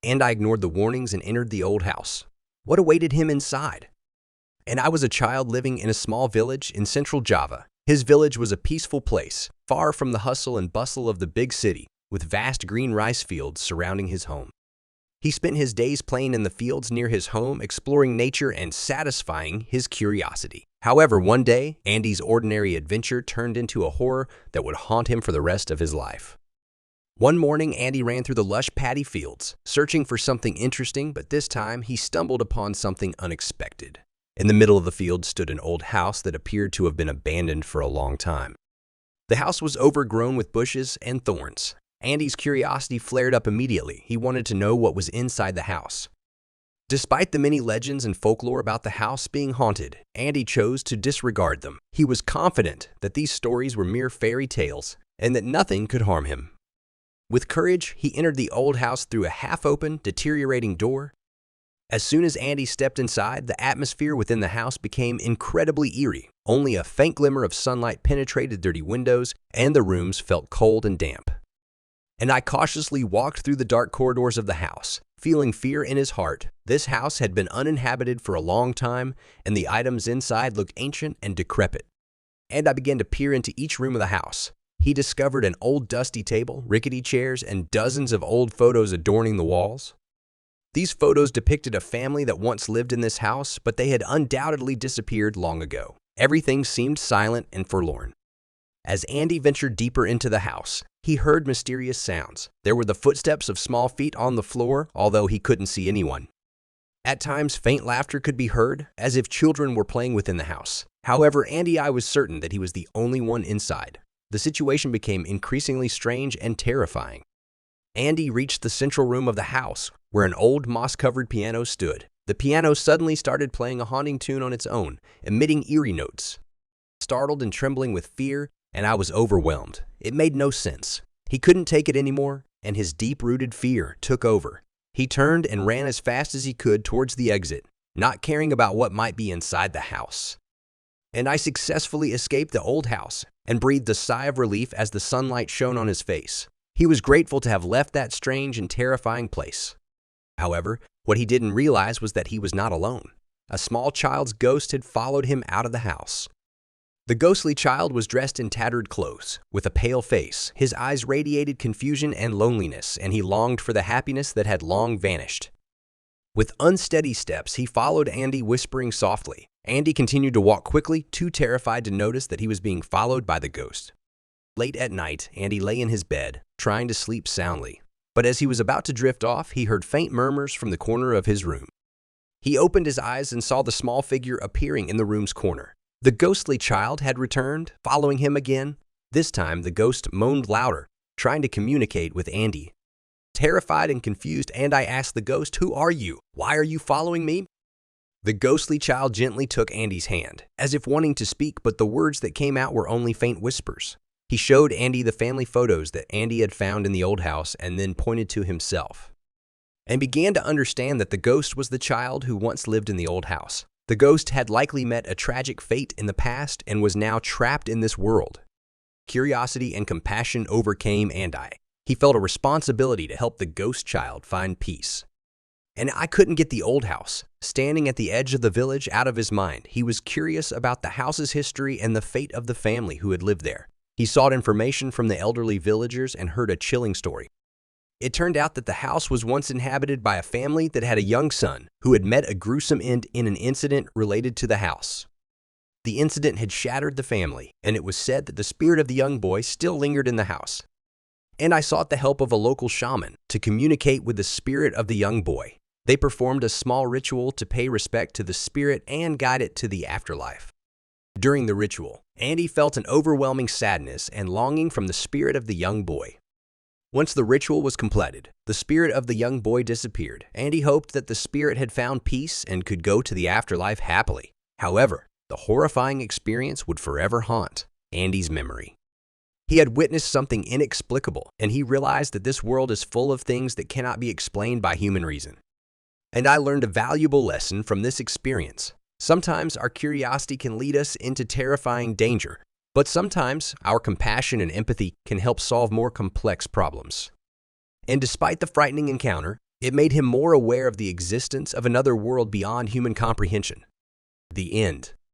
and I ignored the warnings and entered the old house. What awaited him inside? And I was a child living in a small village in central Java. His village was a peaceful place, far from the hustle and bustle of the big city, with vast green rice fields surrounding his home. He spent his days playing in the fields near his home, exploring nature and satisfying his curiosity. However, one day, Andi's ordinary adventure turned into a horror that would haunt him for the rest of his life. One morning, Andi ran through the lush paddy fields, searching for something interesting, but this time he stumbled upon something unexpected. In the middle of the field stood an old house that appeared to have been abandoned for a long time. The house was overgrown with bushes and thorns. Andi's curiosity flared up immediately. He wanted to know what was inside the house. Despite the many legends and folklore about the house being haunted, Andi chose to disregard them. He was confident that these stories were mere fairy tales and that nothing could harm him. With courage, he entered the old house through a half-open, deteriorating door. As soon as Andi stepped inside, the atmosphere within the house became incredibly eerie. Only a faint glimmer of sunlight penetrated dirty windows, and the rooms felt cold and damp. And I cautiously walked through the dark corridors of the house, feeling fear in his heart. This house had been uninhabited for a long time, and the items inside looked ancient and decrepit. And I began to peer into each room of the house. He discovered an old dusty table, rickety chairs, and dozens of old photos adorning the walls. These photos depicted a family that once lived in this house, but they had undoubtedly disappeared long ago. Everything seemed silent and forlorn. As Andi ventured deeper into the house, he heard mysterious sounds. There were the footsteps of small feet on the floor, although he couldn't see anyone. At times, faint laughter could be heard, as if children were playing within the house. However, Andi was certain that he was the only one inside. The situation became increasingly strange and terrifying. Andi reached the central room of the house, where an old moss-covered piano stood. The piano suddenly started playing a haunting tune on its own, emitting eerie notes. Startled and trembling with fear, and I was overwhelmed. It made no sense. He couldn't take it anymore, and his deep-rooted fear took over. He turned and ran as fast as he could towards the exit, not caring about what might be inside the house. And I successfully escaped the old house and breathed a sigh of relief as the sunlight shone on his face. He was grateful to have left that strange and terrifying place. However, what he didn't realize was that he was not alone. A small child's ghost had followed him out of the house. The ghostly child was dressed in tattered clothes, with a pale face. His eyes radiated confusion and loneliness, and he longed for the happiness that had long vanished. With unsteady steps, he followed Andi, whispering softly. Andi continued to walk quickly, too terrified to notice that he was being followed by the ghost. Late at night, Andi lay in his bed, trying to sleep soundly. But as he was about to drift off, he heard faint murmurs from the corner of his room. He opened his eyes and saw the small figure appearing in the room's corner. The ghostly child had returned, following him again. This time, the ghost moaned louder, trying to communicate with Andi. Terrified and confused, Andi asked the ghost, "Who are you? Why are you following me?" The ghostly child gently took Andi's hand, as if wanting to speak, but the words that came out were only faint whispers. He showed Andi the family photos that Andi had found in the old house and then pointed to himself, and began to understand that the ghost was the child who once lived in the old house. The ghost had likely met a tragic fate in the past and was now trapped in this world. Curiosity and compassion overcame Andi. He felt a responsibility to help the ghost child find peace. And I couldn't get the old house, standing at the edge of the village, out of his mind. He was curious about the house's history and the fate of the family who had lived there. He sought information from the elderly villagers and heard a chilling story. It turned out that the house was once inhabited by a family that had a young son who had met a gruesome end in an incident related to the house. The incident had shattered the family, and it was said that the spirit of the young boy still lingered in the house. And I sought the help of a local shaman to communicate with the spirit of the young boy. They performed a small ritual to pay respect to the spirit and guide it to the afterlife. During the ritual, Andi felt an overwhelming sadness and longing from the spirit of the young boy. Once the ritual was completed, the spirit of the young boy disappeared. Andi hoped that the spirit had found peace and could go to the afterlife happily. However, the horrifying experience would forever haunt Andi's memory. He had witnessed something inexplicable, and he realized that this world is full of things that cannot be explained by human reason. And I learned a valuable lesson from this experience. Sometimes our curiosity can lead us into terrifying danger, but sometimes our compassion and empathy can help solve more complex problems. And despite the frightening encounter, It made him more aware of the existence of another world beyond human comprehension. The end.